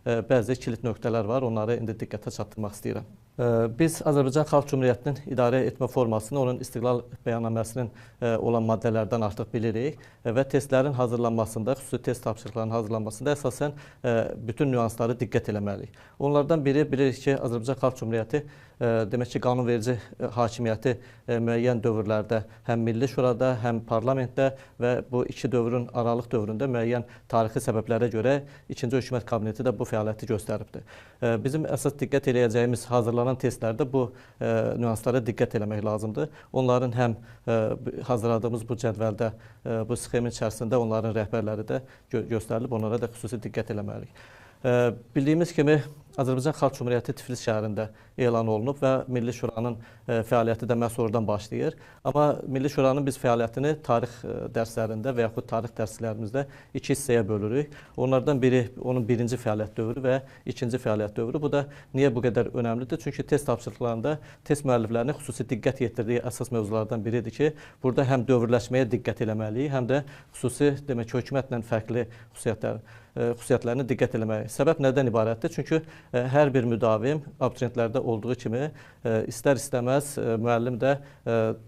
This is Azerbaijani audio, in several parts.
bəzi kilit nöqtələr var. Onları indi diqqətə çatdırmaq istəyirəm. Biz Azərbaycan Xalq Cümhuriyyətinin idarə etmə formasını onun istiqlal bəyannaməsinin olan maddələrdən artıq bilirik və testlərin hazırlanmasında, xüsusi test tapşırıqlarının hazırlanmasında əsasən bütün nüansları diqqət eləməliyik. Onlardan biri bilirik ki, Azərbaycan Xalq Cümhuriyyəti demək ki, qanunverici hakimiyyəti müəyyən dövrlərdə həm Milli Şurada, həm parlamentdə və bu iki dövrün aralıq dövründə müəyyən tarixi səbəblərə görə ikinci hökumət kabineti də bu fəaliyyəti göstəribdir. Bizim əsas diqqət eləyəcəyimiz hazırlanan testlərdə bu nüanslara diqqət eləmək lazımdır. Onların həm hazırladığımız bu cədvəldə, bu sxemin içərisində onların rəhbərləri də göstərilib, onlara da xüsusi diqqət eləməliyik. Bildiyimiz kimi Azərbaycan Xalq Cümhuriyyəti Tiflis şəhərində elan olunub və Milli Şuranın fəaliyyəti də məhz oradan başlayır. Amma Milli Şuranın biz fəaliyyətini tarix dərslərində və yaxud tarix dərslərimizdə iki hissəyə bölürük. Onlardan biri onun birinci fəaliyyət dövrü və ikinci fəaliyyət dövrü. Bu da niyə bu qədər önəmlidir? Çünki test tapşırıqlarında test müəlliflərinin xüsusi diqqət yetirdiyi əsas mövzulardan biridir ki, burada həm dövrləşməyə diqqət eləməliyik, həm də xüsusi demək hökumətlə fərqli xüsusiyyətlərini diqqət eləməliyik. Səbəb nədən ibarətdir? Çünki hər bir müdavim abituriyentlərdə olduğu kimi istər-istəməz müəllim də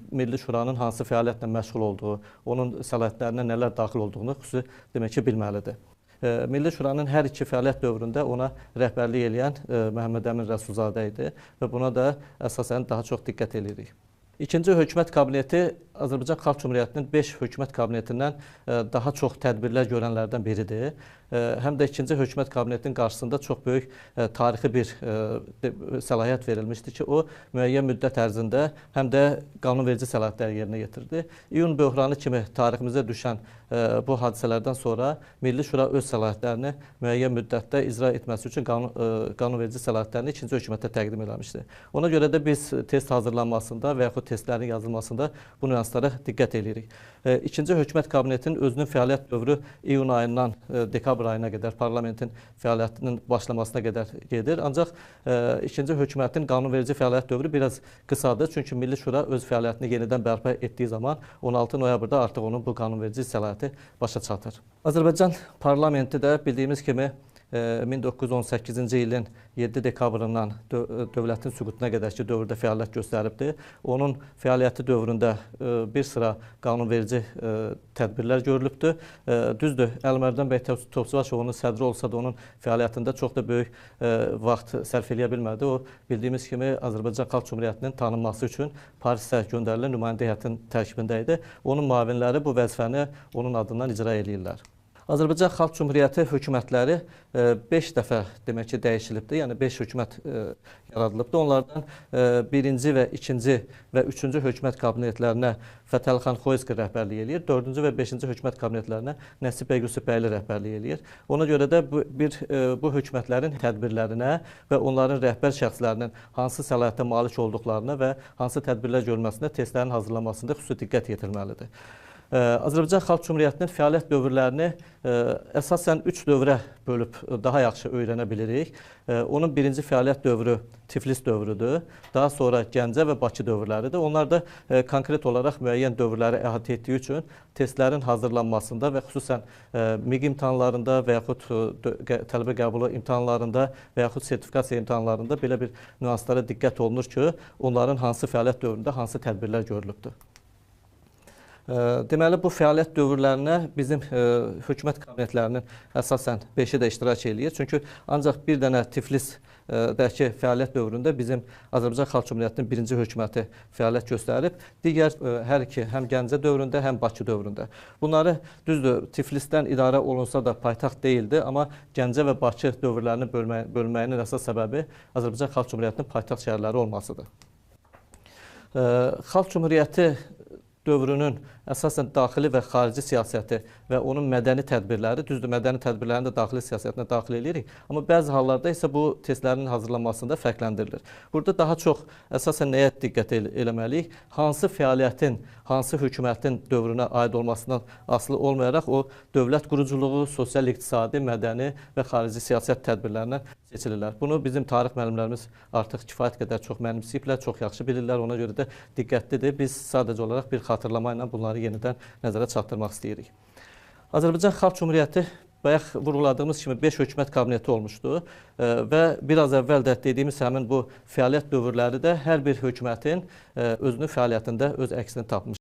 Milli Şuranın hansı fəaliyyətlə məşğul olduğu, onun səlahiyyətlərinə nələr daxil olduğunu xüsusi demək ki, bilməlidir. Milli Şuranın hər iki fəaliyyət dövründə ona rəhbərlik eləyən Məhəmməd Əmin Rəsulzadə idi və buna da əsasən daha çox diqqət edirik. İkinci hökumət kabineti Azərbaycan Xalq Cümhuriyyətinin 5 hökumət kabinetindən daha çox tədbirlər görənlərdən biridir. Həm də ikinci hökumət kabinetinin qarşısında çox böyük tarixi bir səlahiyyət verilmişdi ki, o müəyyən müddət ərzində həm də qanunverici səlahiyyətləri yerinə yetirdi. İyun böhranı kimi tariximizə düşən bu hadisələrdən sonra Milli Şura öz səlahiyyətlərini müəyyən müddətdə icra etməsi üçün qanunverici səlahiyyətlərini ikinci hökumətə təqdim eləmişdi. Ona görə də biz test hazırlanmasında və yaxud testlərin yazılmasında bu nüanslara diqqət edirik. İkinci hökumət kabinetinin özünün fəaliyyət dövrü iyun ayından dekabr ayına qədər parlamentin fəaliyyətinin başlamasına qədər gedir. Ancaq ikinci hökumətin qanunverici fəaliyyət dövrü biraz qısadır. Çünki Milli Şura öz fəaliyyətini yenidən bərpa etdiyi zaman 16 noyabrda artıq onun bu qanunverici səlahiyyəti başa çatır. Azərbaycan parlamenti də bildiyimiz kimi 1918-ci ilin 7 dekabrından dövlətin süqutuna qədərki dövrdə fəaliyyət göstəribdir. Onun fəaliyyəti dövründə bir sıra qanunverici tədbirlər görülübdür. Düzdür, Əlimərdan bəy Topçubaşov onun sədri olsa da onun fəaliyyətində çox da böyük vaxt sərf eləyə bilmədi. O, bildiyimiz kimi Azərbaycan Xalq Cümhuriyyətinin tanınması üçün Parisə göndərilən nümayəndə heyətinin tərkibində idi. Onun müavinləri bu vəzifəni onun adından icra edirlər. Azərbaycan Xalq Cümhuriyyəti hökumətləri 5 dəfə demək ki, dəyişilibdir. Yəni 5 hökumət yaradılıbdır. Onlardan birinci və ikinci və üçüncü hökumət kabinetlərinə Fətəlxan Xoyski rəhbərlik eləyir. Dördüncü və beşinci hökumət kabinetlərinə Nəsib bəy Yusifbəyli rəhbərlik eləyir. Ona görə də bu hökumətlərin tədbirlərinə və onların rəhbər şəxslərinin hansı səlahiyyətə malik olduqlarına və hansı tədbirlər görülməsinə testlərin hazırlanmasında xüsusi diqqət yetirilməlidir. Azərbaycan Xalq Cümhuriyyətinin fəaliyyət dövrlərini əsasən 3 dövrə bölüb daha yaxşı öyrənə bilirik. Onun birinci fəaliyyət dövrü Tiflis dövrüdür. Daha sonra Gəncə və Bakı dövrləridir. Onlar da konkret olaraq müəyyən dövrləri əhatə etdiyi üçün testlərin hazırlanmasında və xüsusən MİQ imtahanlarında və yaxud tələbə qəbulu imtahanlarında və yaxud sertifikasiya imtahanlarında belə bir nüanslara diqqət olunur ki, onların hansı fəaliyyət dövründə hansı tədbirlər görülübdür. Deməli, bu fəaliyyət dövrlərinə bizim hökumət kabinetlərinin əsasən 5-i də iştirak eləyir. Çünki ancaq bir dənə Tiflisdəki fəaliyyət dövründə bizim Azərbaycan Xalq Cümhuriyyətinin birinci hökuməti fəaliyyət göstərib. Digər hər iki, həm Gəncə dövründə, həm Bakı dövründə. Bunları düzdür, Tiflisdən idarə olunsa da paytaxt deyildi, amma Gəncə və Bakı dövrlərini bölməyinin əsas səbəbi Azərbaycan Xalq Cümhuriyyətinin paytaxt şəhərləri olmasıdır. Xalq Cümhuriyyəti dövrünün əsasən daxili və xarici siyasəti və onun mədəni tədbirləri, düzdür, mədəni tədbirlərini də daxili siyasətinə daxil edirik, amma bəzi hallarda isə bu testlərin hazırlanmasında fərqləndirilir. Burada daha çox əsasən nəyə diqqət eləməliyik? Hansı fəaliyyətin, hansı hökumətin dövrünə aid olmasından asılı olmayaraq o dövlət quruculuğu, sosial-iqtisadi, mədəni və xarici siyasət tədbirlərindən seçilirlər. Bunu bizim tarix müəllimlərimiz artıq kifayət qədər çox mənimsəyiblər, çox yaxşı bilirlər, ona görə də diqqətlidir. Biz sadəcə olaraq bir xatırlama ilə bunları yenidən nəzərə çatdırmaq istəyirik. Azərbaycan Xalq Cümhuriyyəti bayaq vurguladığımız kimi 5 hökumət kabineti olmuşdu və biraz əvvəl də dediyimiz həmin bu fəaliyyət dövrləri də hər bir hökumətin özünün fəaliyyətində öz əksini tapmışdır.